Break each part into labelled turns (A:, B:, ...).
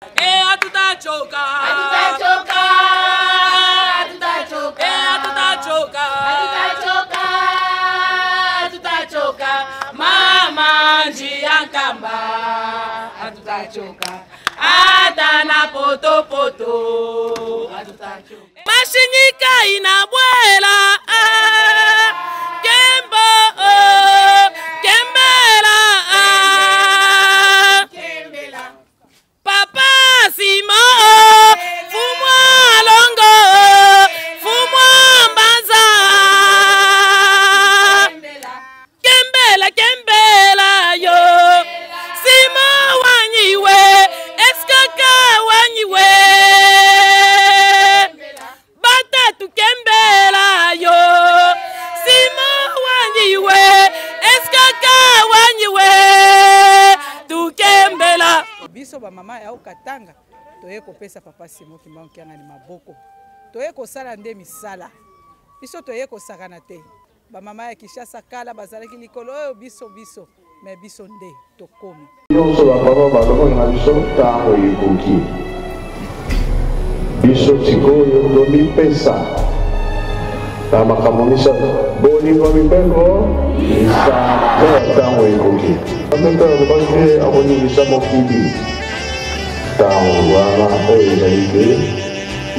A: Hatutachoka. Hatutachoka. Hatutachoka. Hatutachoka. Hatutachoka. Hatutachoka. Mama njia nkamba. Hatutachoka. Hata na poto poto. Hatutachoka. Mashinyika inabwela. Kembo. Kembela. Papa Simo, fumwa longo, fumwa mbanza. Kembela, kembela yo. Simo wanyiwe, eskaka wanyiwe. Batatu kembela yo. Simo wanyiwe, eskaka wanyiwe. Tu kembela.
B: Biso ba mama ya Okatanga toye kopesa papa Simo Kimbangu kianga ni maboko toye kosala nde misala biso toye kosakana te ba mama ya Kishasa kala bazalaki likolo oyo biso me biso nde tokomi
C: nyonso ba papa baloko na biso tango ekoki biso sikoyo tomipesa na makambo misato bolingo mibeko isa tango ekoki ameka lobaki akoningisa mokili tango wana oyo ezali te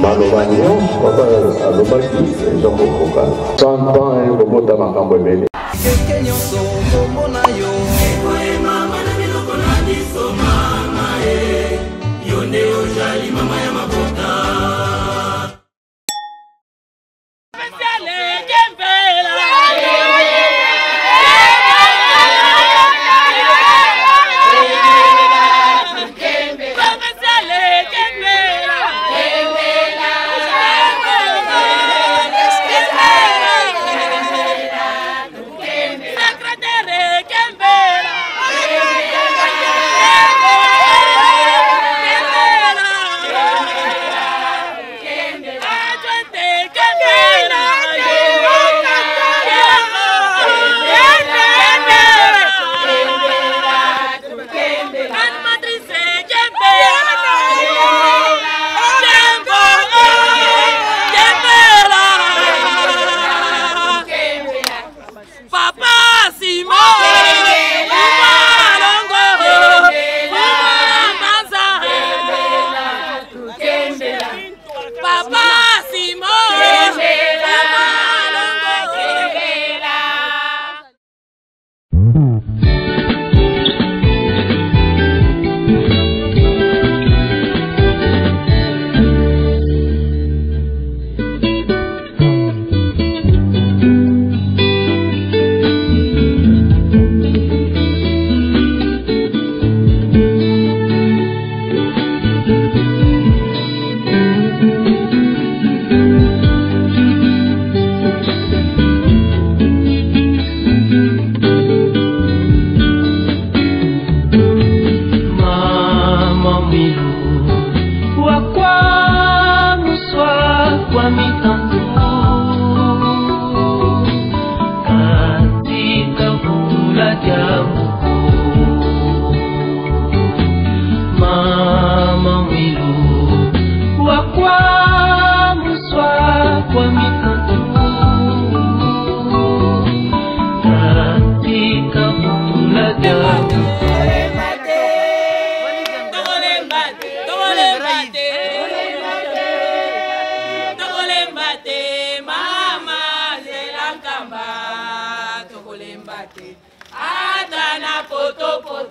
C: maloba nyonso papa alobaki eza kokoka 100 ans ekobota makambo ebele
D: keke nyonso komona yo
A: Mama na biloko na biso mama yo nde ozali mama ya mabota.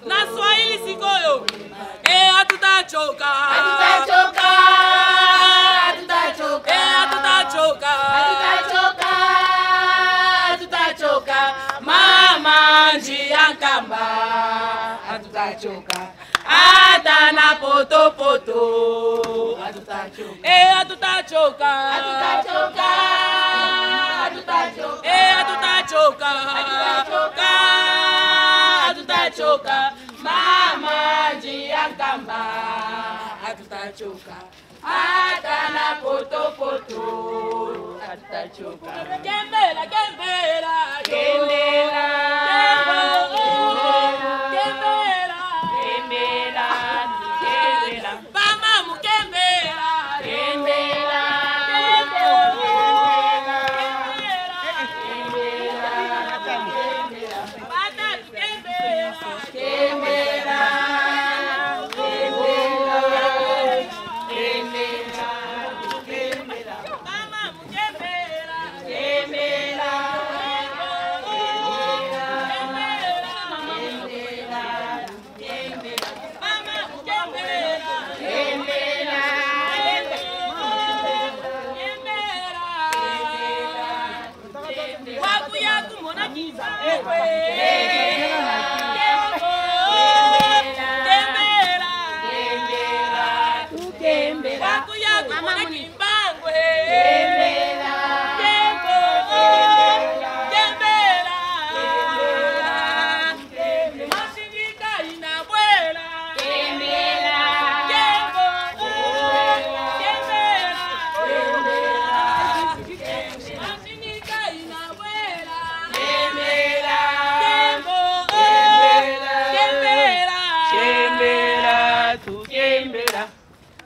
A: Na Swahili sikoyo hatutachoka. Hatutachoka. Hatutachoka. Hatutachoka. Hatutachoka. Hatutachoka. Mama njia nkamba. Hatutachoka. Hata na poto poto. Hatutachoka. Hatutachoka. Hatutachoka. Hatutachoka. Hatutachoka. Hatutachoka. Hatutachoka. Mama njia nkamba. Hatutachoka. Hata na poto poto. Hatutachoka. Kembela, kembela, kembela, kembela, kembela, kembela, kembela.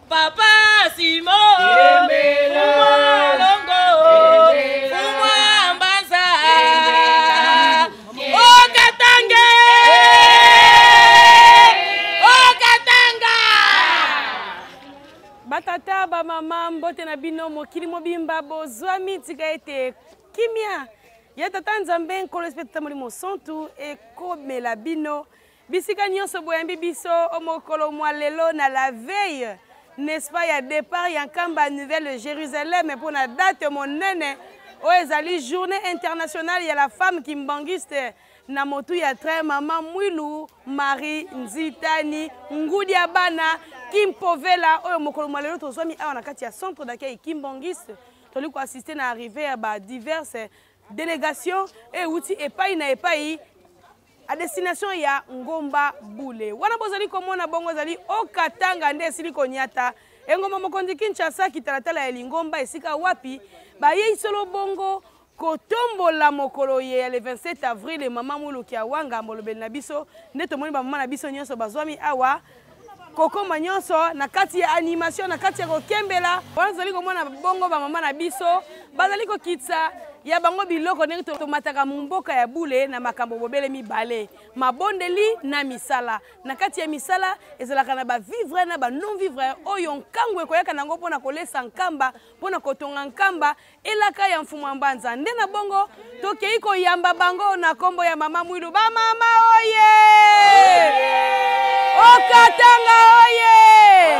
A: Papa Simo, Longo, Fumwa Mbanza, Okatange, Okatanga.
E: Batata ba mama mbote na bino mokili mobimba bozwami tika ete kimia ya tata nzambe nkolo espeta molimo santu ekomela bino bisika nyonso boyambi biso omokolo mwa lelo na la veille, n'est-ce pas, ya départ ya nkamba Nouvelle Jérusalem pour la date monene o ezali journée internationale ya la femme kimbangiste na motu ya train mama Mwilu Marie Nzitani ngudi ya bana kimpovela oyo mokolo mwa lelo tozwami awa na kati ya centre d'accueil kimbangiste toli ko assister na arrivée ya ba diverses délégations et outi epai na epai à destination ya Ngomba Bule. Wana bozali komona bongo zali Okatanga nde esili konyata. Engoma mokonzi Kinshasa kitalatala ya Lingomba esika wapi ba ye solo bongo kotombola mokolo ye le 27 avril mama mulu kia wanga molobeli na biso nde tomoni ba mama na biso nyonso bazwami awa kokoma nyonso na kati ya animation na kati ya kokembela. Wana zali komona bongo ba mama na biso bazali kokitsa ya bango biloko ndenge tomataka mumboka ya Bule na makambo bobele mibale mabondeli na misala na kati ya misala ezalaka na ba vivre na ba non vivre oyo nkangwe koyaka nango pona kolesa nkamba pona kotonga nkamba elaka ya mfumu mbanza nde na bongo tokei koyamba bango na kombo ya mama Mwilu ba mama oye Okatanga oye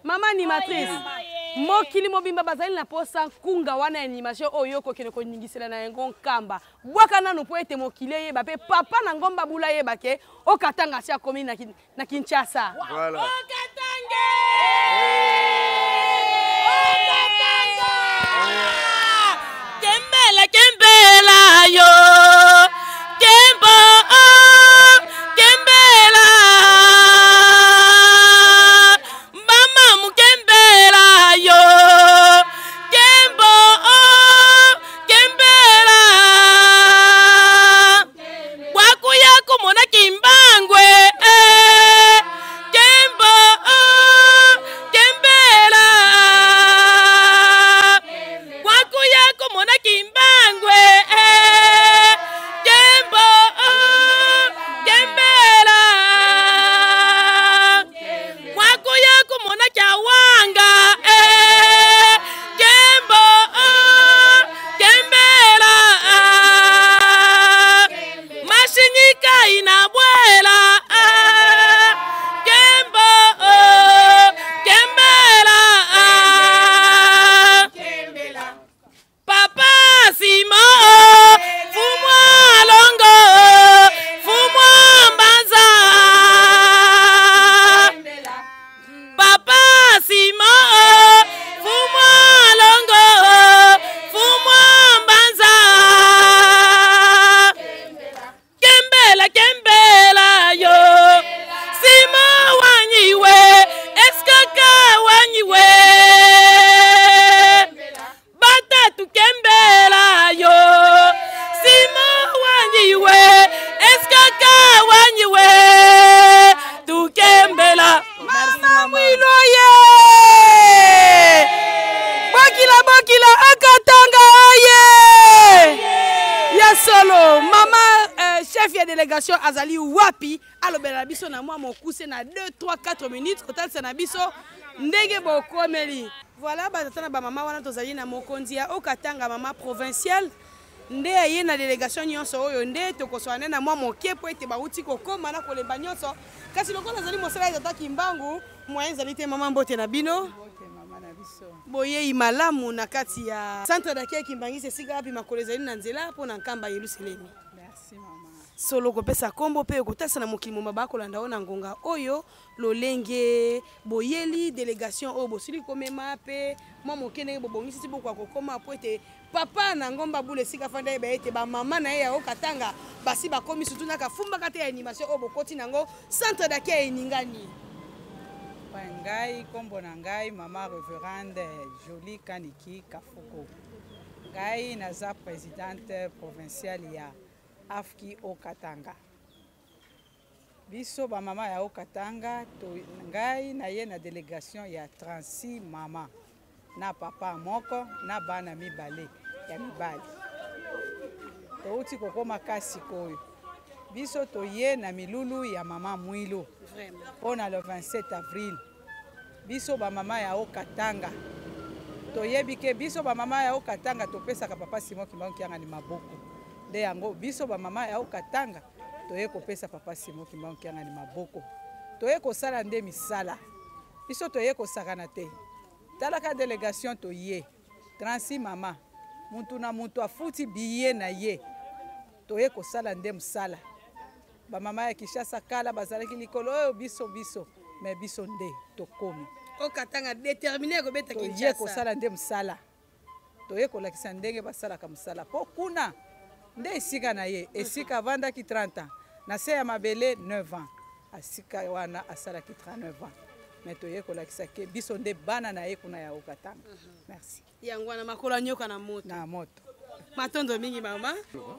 E: mama animatrice mokili mobimba bazali na posa kunga wana animation oyo kokene koningisela na yango nkamba bwaka nanu po ete mokili yeba pe papa na Ngomba Bula yeba ke Okatanga sia komi na Kinshasa. Voilà. Okatange! Okatanga!
A: Kembela kembela yo. Kembo kembela. Mama mukembela yo. Kembo kembela. Kwaku yako mona kimbangwe. Kembo kembela. Kwaku yako mona kimbangwe. Kembo kembela. Kwaku yako mona kyawanga. Kembo kembela. Mashinyika inabwela. Kembo kembela. Papa Simo Fumwa Longo Fumwa Mbanza. Papa Simo Fumwa Longo Fumwa Mbanza. Kembela kembela yo. Simo wanyiwe eskaka wanyiwe. Batatu kembela yo. Simo wanyiwe eskaka wanyiwe. Tukembela
E: Mama Mwilu oye Bokila Okatanga oye ya solo mama chef ya délégation azali wapi alobela biso na mwa mokuse na 2 3 4 minutes kotalisa na biso ndenge bokomeli. Voilà batata na ba mama wana tozali na mokonzi ya Okatanga mama provinciale nde aye na délégation nyonso oyo nde tokoswana na mwa moke po ete bauti kokoma na kolemba nyonso kasi lokola azali mosala ezata kimbangu moyen ezali te mama mbote na bino boyei malamu na kati ya centre d'accueil kimbangisi esika wapi makolo ezali na nzela mpo na nkamba Yerusalemi.
B: Merci mama.
E: solo kopesa kombo pe kotasa na mokili moma bakolanda ona ngonga oyo lolenge boyeli délégation oyo bosili komema pe mwa mokene bobongisi bokwa kokoma po ete papa na ngomba bule sika fanda eba ete ba mama na ye ya okatanga basi bakomi surtout na kafumbaka te ya animation oyo bokoti nango centre d'accueil eningani.
B: Ngai kombo na ngai mama révérende Jolie Kaniki Kafuko. Ngai naza présidente provinciale ya Afki Okatanga. Biso ba mama ya Okatanga to ngai na ye na délégation ya 36 mama na papa moko na bana mibale ya mibali. Touti kokoma kasi koyo. Biso to ye na milulu ya mama Mwilo. Pona le 27 avril. Biso ba mama ya Okatanga. Toyebi ke biso ba mama ya Okatanga topesaka papa Simon Kimbangu kianga ni maboko. De yango biso ba mama ya Okatanga toye kopesa papa Simon Kimbangu kianga ni maboko. Toye kosala nde misala. Biso toye kosakana te. Talaka délégation toye 36 mama. Muntu na muntu afuti biye na ye. Toye kosala nde misala. Ba mama ya Kishasa kala bazalaki likolo oyo biso mais biso nde tokomi.
E: Okatanga déterminé ko beta Kinshasa.
B: Toye kosala nde musala. Toye kolakisa ndenge basala ka musala. Po kuna nde esika na ye, esika vanda ki 30 ans. Na se ya mabele 9 ans. Asika wana asala ki 39 ans. Mais toye kolakisa ke biso nde bana na ye kuna ya Okatanga. Merci.
E: Yangwana makola nyoka na moto.
B: Na moto.
E: Matondo mingi mama.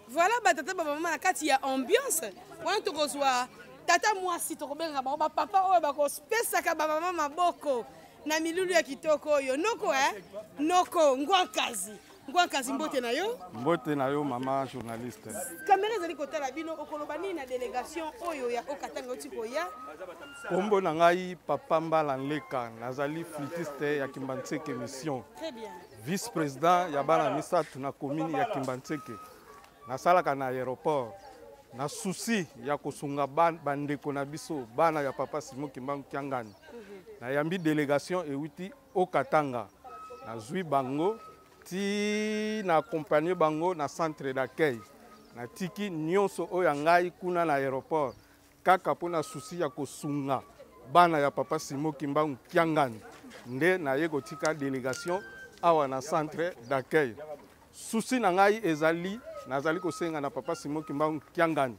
E: Voilà batata ba mama na kati ya ambiance. Wana tokozwa tata mwasi tokobenga ba papa oyo bakospesaka ba mama maboko na milulu ya kitoko oyo noko noko ngwakazi mbote na yo
F: mama journaliste.
E: Kamera zali kotala bino okoloba nini na délégation oyo ya Okatanga otiko ya
F: kombo na ngai papa Mbala Nleka nazali flûtiste ya Kimbantseke mission.
E: Très bien.
F: Vice président ya bana misatu na commune ya Kimbantseke. Nasalaka na aéroport. Na souci ya kosunga bandeko na biso bana ya papa Simon Kimbangu Kiangani. Na yambi délégation ewiti Okatanga. Na zui bango ti na accompagner bango na centre d'accueil. Na tiki nyonso oyo ngai kuna na aéroport. Kaka pona souci ya kosunga bana ya papa Simon Kimbangu Kiangani. Nde na yego tika délégation awa na centre d'accueil. Souci na ngai ezali nazali kosenga na papa Simon Kimbangu Kiangani.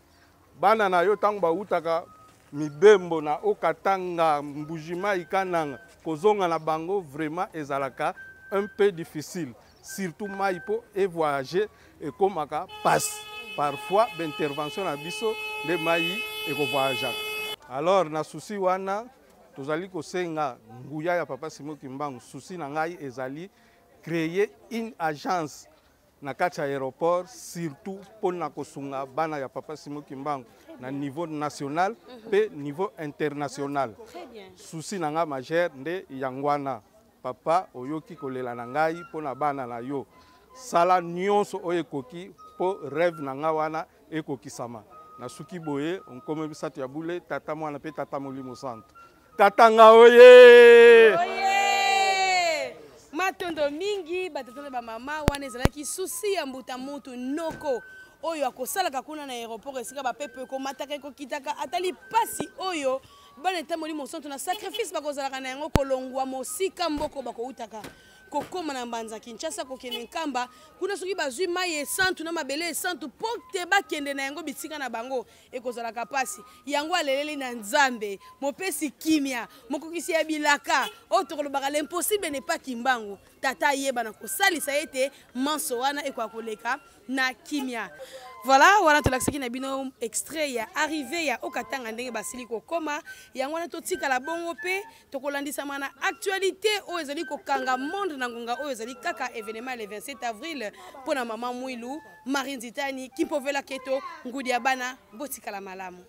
F: Bana na yo tango bautaka mibembo na Okatanga mbujima ikananga kozonga na bango vraiment ezalaka un peu difficile. Surtout maipo et voyager et komaka passe. Parfois d'intervention na biso de mai et ko voyager. Alors na souci wana tozali kosenga nguya ya papa Simon Kimbangu. Souci na ngai ezali créer une agence na kati aéroport surtout pour na kosunga bana ya papa Simon Kimbangu na niveau national pe niveau international. Souci na nga majeur nde yangwana papa oyoki kolela na ngai pona bana na yo sala nyonso oyo koki po rêve na nga wana ekokisama na suki boye onkome bisatu ya bule tata mwana pe tata molimo santo Katanga oye
E: matondo mingi batatana ba mama wana ezalaki susi ya mbuta mutu noko oyo akosalaka kuna na aéroport esika ba pepe ko mataka ko kitaka atali pasi oyo bana tamoli mosantu na sacrifice bakozalaka na yango kolongwa mosika mboko bakoutaka kokoma na mbanza Kinshasa kokene nkamba kuna soki bazwi mai esantu na mabele esantu pote bakende na yango bitika na bango ekozalaka pasi yango aleleli na nzambe mopesi kimia mokokisi ya bilaka otokolobaka l'impossible n'est pas Kimbangu tata yeba na kosalisa ete manso wana ekwakoleka na kimia. Voilà, wana tolakisaki na bino extrait ya arrivé ya Okatanga ndenge basili kokoma yango wana totika la bongo pe tokolandisa mana actualité oyo ezali kokanga monde na ngonga oyo ezali kaka événement le 27 avril pona mama Mwilu Marie Nzitani Kimpovela Keto ngudi ya bana botika la malamu.